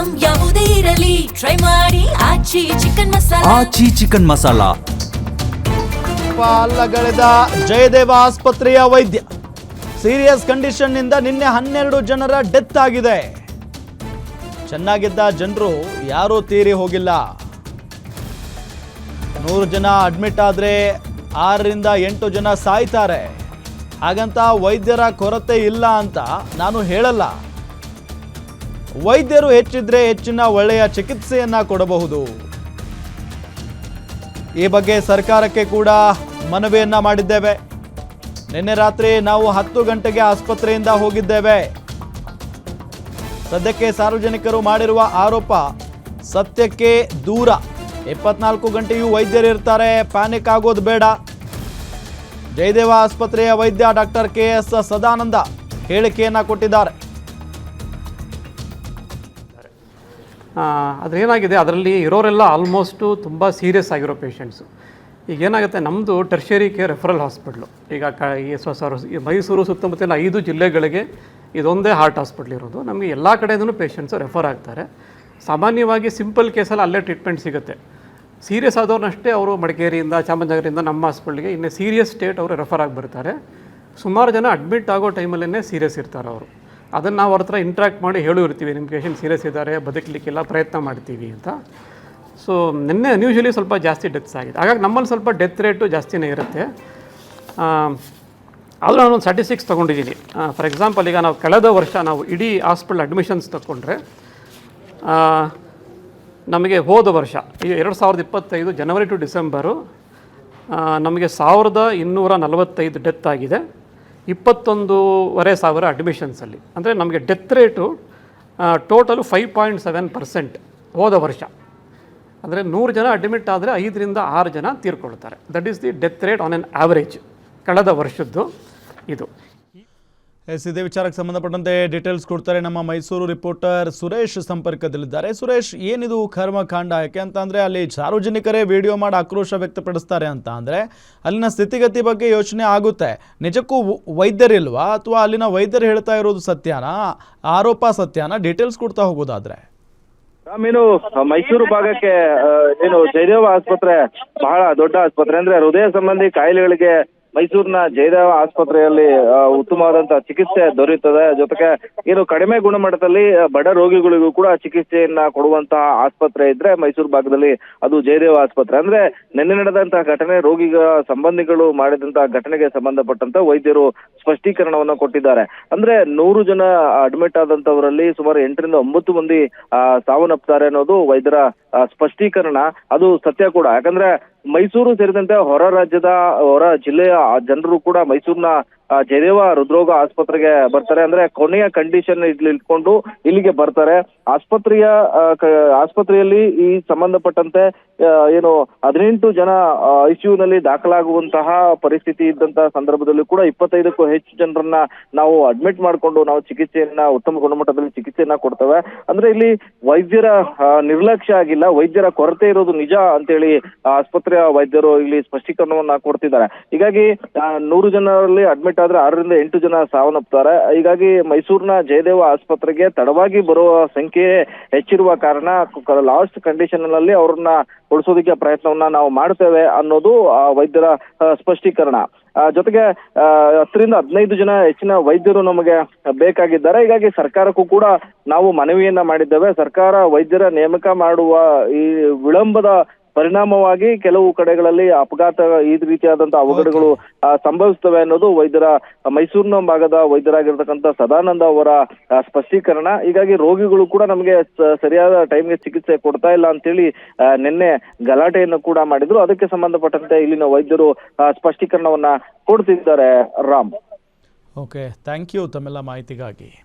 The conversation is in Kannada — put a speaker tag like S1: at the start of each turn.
S1: ಐಟಂ ಯಾವುದೇ ಇರಲಿ ಟ್ರೈ ಮಾಡಿ ಆಚಿ ಚಿಕನ್ ಮಸಾಲಾ.
S2: ಆಚಿ ಚಿಕನ್ ಮಸಾಲಾ.
S3: ಅಲ್ಲಗಳೆದ ಜಯದೇವ ಆಸ್ಪತ್ರೆಯ ವೈದ್ಯ ಸೀರಿಯಸ್ ಕಂಡೀಷನ್ ನಿಂದ ನಿನ್ನೆ 12 ಜನರ ಡೆತ್ ಆಗಿದೆ. ಚೆನ್ನಾಗಿದ್ದ ಜನರು ಯಾರೂ ತೀರಿ ಹೋಗಿಲ್ಲ. 100 ಜನ ಅಡ್ಮಿಟ್ ಆದ್ರೆ 6 ರಿಂದ 8 ಜನ ಸಾಯ್ತಾರೆ. ಹಾಗಂತ ವೈದ್ಯರ ಕೊರತೆ ಇಲ್ಲ ಅಂತ ನಾನು ಹೇಳಲ್ಲ. ವೈದ್ಯರು ಹೆಚ್ಚಿದ್ರೆ ಹೆಚ್ಚಿನ ಒಳ್ಳೆಯ ಚಿಕಿತ್ಸೆಯನ್ನ ಕೊಡಬಹುದು. ಈ ಬಗ್ಗೆ ಸರ್ಕಾರಕ್ಕೆ ಕೂಡ ಮನವಿಯನ್ನ ಮಾಡಿದ್ದೇವೆ. ನಿನ್ನೆ ರಾತ್ರಿ ನಾವು 10 ಗಂಟೆಗೆ ಆಸ್ಪತ್ರೆಯಿಂದ ಹೋಗಿದ್ದೇವೆ. ಸದ್ಯಕ್ಕೆ ಸಾರ್ವಜನಿಕರು ಮಾಡಿರುವ ಆರೋಪ ಸತ್ಯಕ್ಕೆ ದೂರ. 24 ಗಂಟೆಯೂ ವೈದ್ಯರು ಇರ್ತಾರೆ, ಪ್ಯಾನಿಕ್ ಆಗೋದು ಬೇಡ. ಜಯದೇವ ಆಸ್ಪತ್ರೆಯ ವೈದ್ಯ ಡಾಕ್ಟರ್ KS ಸದಾನಂದ ಹೇಳಿಕೆಯನ್ನ ಕೊಟ್ಟಿದ್ದಾರೆ.
S4: ಅದೇನಾಗಿದೆ, ಅದರಲ್ಲಿ ಇರೋರೆಲ್ಲ ಆಲ್ಮೋಸ್ಟು ತುಂಬ ಸೀರಿಯಸ್ ಆಗಿರೋ ಪೇಷಂಟ್ಸು. ಈಗ ಏನಾಗುತ್ತೆ, ನಮ್ಮದು ಟರ್ಷರಿ ಕೇರ್ ರೆಫರಲ್ ಹಾಸ್ಪಿಟ್ಲು. ಈಗ ಮೈಸೂರು ಸುತ್ತಮುತ್ತಲಿನ 5 ಜಿಲ್ಲೆಗಳಿಗೆ ಇದೊಂದೇ ಹಾರ್ಟ್ ಹಾಸ್ಪಿಟ್ಲ್ ಇರೋದು. ನಮಗೆ ಎಲ್ಲ ಕಡೆಯಿಂದನೂ ಪೇಷಂಟ್ಸು ರೆಫರ್ ಆಗ್ತಾರೆ. ಸಾಮಾನ್ಯವಾಗಿ ಸಿಂಪಲ್ ಕೇಸಲ್ಲಿ ಅಲ್ಲೇ ಟ್ರೀಟ್ಮೆಂಟ್ ಸಿಗುತ್ತೆ. ಸೀರಿಯಸ್ ಆದವ್ರನ್ನಷ್ಟೇ ಅವರು ಮಡಿಕೇರಿಯಿಂದ ಚಾಮರಾಜನಗರದಿಂದ ನಮ್ಮ ಹಾಸ್ಪಿಟ್ಲಿಗೆ, ಇನ್ನು ಸೀರಿಯಸ್ ಸ್ಟೇಟ್ ಅವರು ರೆಫರ್ ಆಗಿ ಬರ್ತಾರೆ. ಸುಮಾರು ಜನ ಅಡ್ಮಿಟ್ ಆಗೋ ಟೈಮಲ್ಲೇ ಸೀರಿಯಸ್ ಇರ್ತಾರೆ ಅವರು. ಅದನ್ನು ನಾವು ಅವ್ರ ಹತ್ರ ಇಂಟ್ರ್ಯಾಕ್ಟ್ ಮಾಡಿ ಹೇಳಿರ್ತೀವಿ, ನಿಮ್ಮ ಪೇಷಂಟ್ ಸೀರಿಯಸ್ ಇದ್ದಾರೆ, ಬದುಕಲಿಕ್ಕೆಲ್ಲ ಪ್ರಯತ್ನ ಮಾಡ್ತೀವಿ ಅಂತ. ಸೊ ನಿನ್ನೆ ಅನ್ಯೂಶಲಿ ಸ್ವಲ್ಪ ಜಾಸ್ತಿ ಡೆತ್ಸ್ ಆಗಿದೆ. ಹಾಗಾಗಿ ನಮ್ಮಲ್ಲಿ ಸ್ವಲ್ಪ ಡೆತ್ ರೇಟು ಜಾಸ್ತಿನೇ ಇರುತ್ತೆ. ಆದರೂ ನಾನೊಂದು ಸ್ಟ್ಯಾಟಿಸ್ಟಿಕ್ಸ್ ತೊಗೊಂಡಿದ್ದೀನಿ. ಫಾರ್ ಎಕ್ಸಾಂಪಲ್, ಈಗ ನಾವು ಕಳೆದ ವರ್ಷ ನಾವು ಇಡೀ ಹಾಸ್ಪಿಟಲ್ ಅಡ್ಮಿಷನ್ಸ್ ತೊಗೊಂಡ್ರೆ ನಮಗೆ ಹೋದ ವರ್ಷ ಈ 2025 ಜನವರಿ ಟು ಡಿಸೆಂಬರು ನಮಗೆ 1245 ಡೆತ್ ಆಗಿದೆ. 21,500 ಅಡ್ಮಿಷನ್ಸಲ್ಲಿ. ಅಂದರೆ ನಮಗೆ ಡೆತ್ ರೇಟು ಟೋಟಲು 5.7% ಹೋದ ವರ್ಷ. ಅಂದರೆ 100 ಜನ ಅಡ್ಮಿಟ್ ಆದರೆ 5 ರಿಂದ 6 ಜನ ತೀರ್ಕೊಳ್ತಾರೆ. That is the death rate on on average ಕಳೆದ ವರ್ಷದ್ದು ಇದು.
S3: ಇದೇ ವಿಚಾರಕ್ಕೆ ಸಂಬಂಧಪಟ್ಟಂತೆ ಡೀಟೇಲ್ಸ್ ಕೊಡ್ತಾರೆ ನಮ್ಮ ಮೈಸೂರು ರಿಪೋರ್ಟರ್ ಸುರೇಶ್ ಸಂಪರ್ಕದಲ್ಲಿದ್ದಾರೆ. ಸುರೇಶ್, ಏನಿದು ಕರ್ಮಕಾಂಡ? ಯಾಕೆ ಅಂತಂದರೆ ಅಲ್ಲಿ ಸಾರ್ವಜನಿಕರೇ ವಿಡಿಯೋ ಮಾಡಿ ಆಕ್ರೋಶ ವ್ಯಕ್ತಪಡಿಸ್ತಾರೆ ಅಂತ ಅಂದರೆ ಅಲ್ಲಿನ ಸ್ಥಿತಿಗತಿ ಬಗ್ಗೆ ಯೋಚನೆ ಆಗುತ್ತೆ. ನಿಜಕ್ಕೂ ವೈದ್ಯರಿಲ್ವಾ ಅಥವಾ ಅಲ್ಲಿನ ವೈದ್ಯರು ಹೇಳ್ತಾ ಇರೋದು ಸತ್ಯನಾ, ಆರೋಪ ಸತ್ಯನಾ? ಡೀಟೇಲ್ಸ್ ಕೊಡ್ತಾ ಹೋಗೋದಾದ್ರೆ.
S5: ಏನು ಮೈಸೂರು ಭಾಗಕ್ಕೆ ಏನು ಜಯದೇವ ಆಸ್ಪತ್ರೆ ಬಹಳ ದೊಡ್ಡ ಆಸ್ಪತ್ರೆ. ಅಂದ್ರೆ ಹೃದಯ ಸಂಬಂಧಿ ಕಾಯಿಲೆಗಳಿಗೆ ಮೈಸೂರಿನ ಜಯದೇವ ಆಸ್ಪತ್ರೆಯಲ್ಲಿ ಉತ್ತಮವಾದಂತಹ ಚಿಕಿತ್ಸೆ ದೊರೆಯುತ್ತದೆ. ಜೊತೆಗೆ ಏನು ಕಡಿಮೆ ಗುಣಮಟ್ಟದಲ್ಲಿ ಬಡ ರೋಗಿಗಳಿಗೂ ಕೂಡ ಚಿಕಿತ್ಸೆಯನ್ನ ಕೊಡುವಂತಹ ಆಸ್ಪತ್ರೆ ಇದ್ರೆ ಮೈಸೂರು ಭಾಗದಲ್ಲಿ ಅದು ಜಯದೇವ ಆಸ್ಪತ್ರೆ. ಅಂದ್ರೆ ನಿನ್ನೆ ನಡೆದಂತಹ ಘಟನೆ, ರೋಗಿಗಳ ಸಂಬಂಧಿಗಳು ಮಾಡಿದಂತಹ ಘಟನೆಗೆ ಸಂಬಂಧಪಟ್ಟಂತ ವೈದ್ಯರು ಸ್ಪಷ್ಟೀಕರಣವನ್ನ ಕೊಟ್ಟಿದ್ದಾರೆ. ಅಂದ್ರೆ 100 ಜನ ಅಡ್ಮಿಟ್ ಆದಂತವರಲ್ಲಿ ಸುಮಾರು 8 ರಿಂದ 9 ಮಂದಿ ಸಾವನ್ನಪ್ತಾರೆ ಅನ್ನೋದು ವೈದ್ಯರ ಸ್ಪಷ್ಟೀಕರಣ. ಅದು ಸತ್ಯ ಕೂಡ. ಯಾಕಂದ್ರೆ ಮೈಸೂರು ಸೇರಿದಂತೆ ಹೊರ ಜಿಲ್ಲೆಯ ಜನರು ಕೂಡ ಮೈಸೂರಿನ ಜಯದೇವ ಹೃದ್ರೋಗ ಆಸ್ಪತ್ರೆಗೆ ಬರ್ತಾರೆ. ಅಂದ್ರೆ ಕೊನೆಯ ಕಂಡೀಷನ್ ಇಟ್ಕೊಂಡು ಇಲ್ಲಿಗೆ ಬರ್ತಾರೆ. ಆಸ್ಪತ್ರೆಯಲ್ಲಿ ಈ ಸಂಬಂಧಪಟ್ಟಂತೆ ಏನು 18 ಜನ ICU ದಾಖಲಾಗುವಂತಹ ಪರಿಸ್ಥಿತಿ ಇದ್ದಂತಹ ಸಂದರ್ಭದಲ್ಲಿ ಕೂಡ 25ಕ್ಕೂ ಹೆಚ್ಚು ಜನರನ್ನ ನಾವು ಅಡ್ಮಿಟ್ ಮಾಡಿಕೊಂಡು ನಾವು ಚಿಕಿತ್ಸೆಯನ್ನ ಉತ್ತಮ ಗುಣಮಟ್ಟದಲ್ಲಿ ಚಿಕಿತ್ಸೆಯನ್ನ ಕೊಡ್ತೇವೆ. ಅಂದ್ರೆ ಇಲ್ಲಿ ವೈದ್ಯರ ನಿರ್ಲಕ್ಷ್ಯ ಆಗಿಲ್ಲ, ವೈದ್ಯರ ಕೊರತೆ ಇರೋದು ನಿಜ ಅಂತೇಳಿ ಆಸ್ಪತ್ರೆಯ ವೈದ್ಯರು ಇಲ್ಲಿ ಸ್ಪಷ್ಟೀಕರಣವನ್ನ ಕೊಡ್ತಿದ್ದಾರೆ. ಹೀಗಾಗಿ 100 ಜನರಲ್ಲಿ ಅಡ್ಮಿಟ್ ಆದ್ರೆ 6 ರಿಂದ 8 ಜನ ಸಾವನ್ನಪ್ತಾರೆ. ಹೀಗಾಗಿ ಮೈಸೂರಿನ ಜಯದೇವ ಆಸ್ಪತ್ರೆಗೆ ತಡವಾಗಿ ಬರುವ ಸಂಖ್ಯೆ ಹೆಚ್ಚಿರುವ ಕಾರಣ ಲಾಸ್ಟ್ ಕಂಡೀಷನ್ ನಲ್ಲಿ ಅವ್ರನ್ನ ಉಳಿಸೋದಕ್ಕೆ ಪ್ರಯತ್ನವನ್ನ ನಾವು ಮಾಡ್ತೇವೆ ಅನ್ನೋದು ವೈದ್ಯರ ಸ್ಪಷ್ಟೀಕರಣ. ಜೊತೆಗೆ 10 ರಿಂದ 15 ಜನ ಹೆಚ್ಚಿನ ವೈದ್ಯರು ನಮಗೆ ಬೇಕಾಗಿದ್ದಾರೆ. ಹೀಗಾಗಿ ಸರ್ಕಾರಕ್ಕೂ ಕೂಡ ನಾವು ಮನವಿಯನ್ನ ಮಾಡಿದ್ದೇವೆ. ಸರ್ಕಾರ ವೈದ್ಯರ ನೇಮಕ ಮಾಡುವ ಈ ವಿಳಂಬದ ಪರಿಣಾಮವಾಗಿ ಕೆಲವು ಕಡೆಗಳಲ್ಲಿ ಅಪಘಾತ, ಈ ರೀತಿಯಾದಂತಹ ಅವಘಡಗಳು ಸಂಭವಿಸ್ತವೆ ಅನ್ನೋದು ಮೈಸೂರಿನ ಭಾಗದ ವೈದ್ಯರಾಗಿರ್ತಕ್ಕಂಥ ಸದಾನಂದ ಅವರ ಸ್ಪಷ್ಟೀಕರಣ. ಹೀಗಾಗಿ ರೋಗಿಗಳು ಕೂಡ ನಮಗೆ ಸರಿಯಾದ ಟೈಮ್ಗೆ ಚಿಕಿತ್ಸೆ ಕೊಡ್ತಾ ಇಲ್ಲ ಅಂತೇಳಿ ನಿನ್ನೆ ಗಲಾಟೆಯನ್ನು ಕೂಡ ಮಾಡಿದ್ರು. ಅದಕ್ಕೆ ಸಂಬಂಧಪಟ್ಟಂತೆ ಇಲ್ಲಿನ ವೈದ್ಯರು ಸ್ಪಷ್ಟೀಕರಣವನ್ನ ಕೊಡ್ತಿದ್ದಾರೆ. ರಾಮ್,
S3: ಓಕೆ, ಥ್ಯಾಂಕ್ ಯು ತಮ್ಮೆಲ್ಲ ಮಾಹಿತಿಗಾಗಿ.